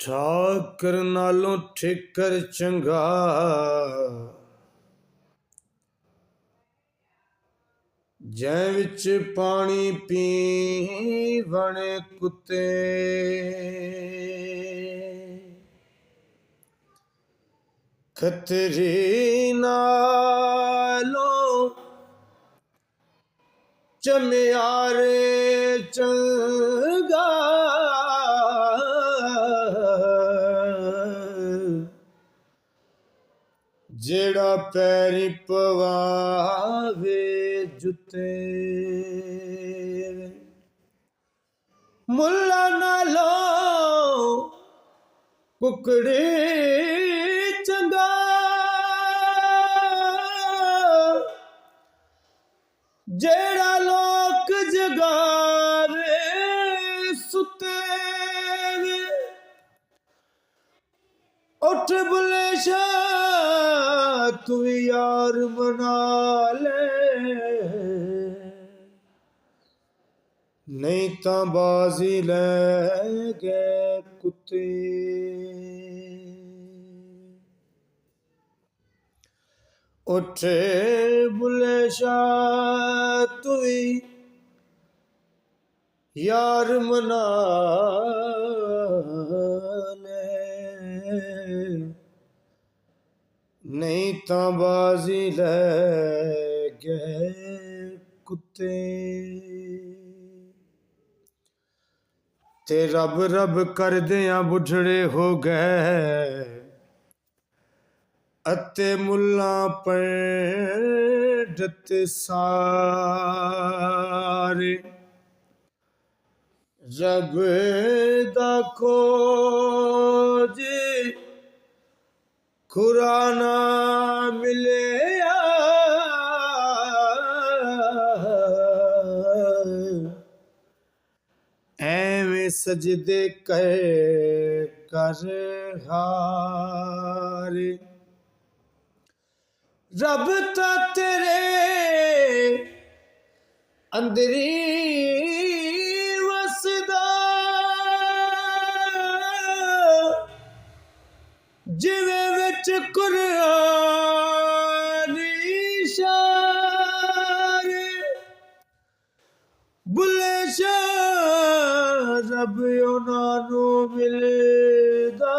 ਠਾਕਰ ਨਾਲੋਂ ਠੇਕਰ ਚੰਗਾ, ਜੈ ਵਿੱਚ ਪਾਣੀ ਪੀਵਣ ਕੁੱਤੇ। ਖੱਤਰੀ ਨਾਲੋਂ ਚਮਿਆਰੇ ਚੰਗਾ, ਜਿਹੜਾ ਪੈਰੀ ਪਵਾਵੇ ਜੁੱਤੇ। ਮੁੱਲਾ ਨਾਲੋਂ ਕੁਕੜੀ ਚੰਗਾ, ਜਿਹੜਾ ਲੋਕ ਜਗਾਵੇ ਸੁੱਤੇ। ਉੱਠ ਬੁੱਲੇ ਸ਼ਾਹ ਤੂੰ ਯਾਰ ਮਨਾ ਲੈ, ਨਹੀਂ ਤਾਂ ਬਾਜ਼ੀ ਲੈ ਗਏ ਕੁੱਤੇ। ਉੱਠ ਬੁੱਲੇ ਸ਼ਾਹ ਤੂੰ ਯਾਰ ਮਨਾ ਨਹੀਂ ਤਾਂ ਬਾਜ਼ੀ ਲੈ ਗਏ ਕੁੱਤੇ। ਤੇ ਰੱਬ ਰੱਬ ਕਰਦਿਆਂ ਬੁੱਢੜੇ ਹੋ ਗਏ, ਅਤੇ ਮੁੱਲਾਂ ਪੰਡਤ ਸਾਰੇ। ਰੱਬ ਦਾ ਖੋਜ ਖੁਰਾ ਨਾ ਮਿਲਿਆ, ਐਵੇਂ ਸਜਦੇ ਕਰ ਹਾਰੇ। ਰੱਬ ਤਾਂ ਤੇਰੇ ਅੰਦਰੀ ਵਸਦਾ, ਜਿਵੇਂ ਵਿੱਚ ਕੁਰਾਨੀ ਸ਼ਾਰੇ। ਬੁੱਲੇ ਸ਼ਾਹ ਰੱਬ ਉਹਨਾਂ ਨੂੰ ਮਿਲਦਾ,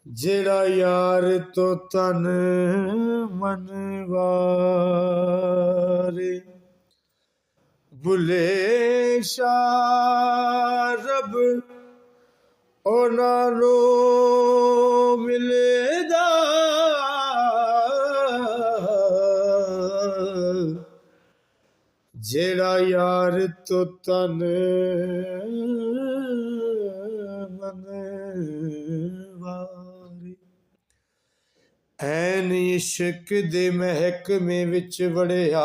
ਜਿਹੜਾ ਯਾਰ ਤੋਂ ਤਨ ਮਨ ਵਾਰੇ। ਬੁੱਲੇ ਸ਼ਾਹ ਰੱਬ ਉਹਨਾਂ ਨੂੰ ਮਿਲਦਾ, ਜਿਹੜਾ ਯਾਰ ਤੋਂ ਤਨ ਮਨ ਵਾਰੇ। ਐਨ ਇਸ਼ਕ ਦੇ ਮਹਿਕਮੇ ਵਿੱਚ ਵੜਿਆ,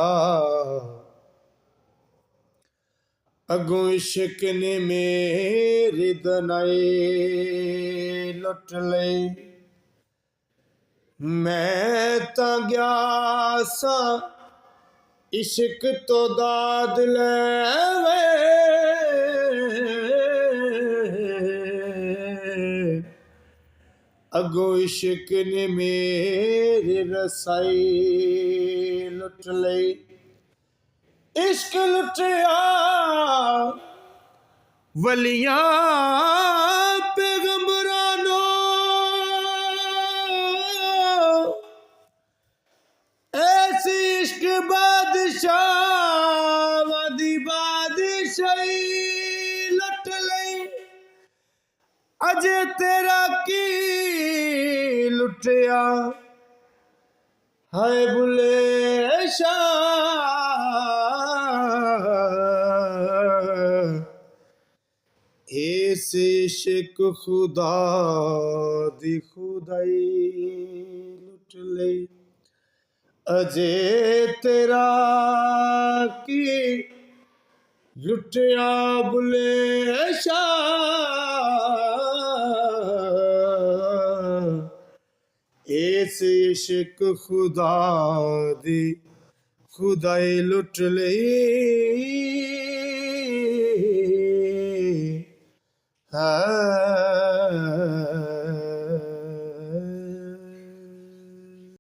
ਅੱਗੋਂ ਇਸ਼ਕ ਨੇ ਮੇਰੇ ਦਨਾਏ ਲੁੱਟ ਲਏ। ਮੈਂ ਤਾਂ ਗਿਆ ਸਾਂ ਇਸ਼ਕ ਤੋਂ ਦਾਦ ਲੈਵੇ, ਅੱਗੋਂ ਇਸ਼ਕ ਨੇ ਮੇਰੇ ਰਸਾਈ ਲੁੱਟ ਲਈ। ਇਸ਼ਕ ਲੁੱਟਿਆ ਵਲੀਆਂ ਪੈਗੰਬਰਾਂ ਨੂੰ, ਐਸੀ ਇਸ਼ਕ ਬਾਦਸ਼ਾਹਾਂ ਦੀ ਬਾਦਸ਼ਾਹੀ ਲੁੱਟ ਲਈ। ਅਜੇ ਤੇਰਾ ਕੀ ਲੁੱਟਿਆ ਹਾਏ ਬੁੱਲੇ ਸ਼ਾਹ, ਇਸ ਇਸ਼ਕ ਖੁਦਾ ਦੀ ਖੁਦਾਈ ਲੁੱਟ ਲਈ। ਅਜੇ ਤੇਰਾ ਕੀ ਲੁੱਟਿਆ ਬੁੱਲੇ ਸ਼ਾਹ, ਇਸ ਇਸ਼ਕ ਖੁਦਾ ਦੀ ਖੁਦਾਈ ਲੁੱਟ ਲਈ। ਹੈ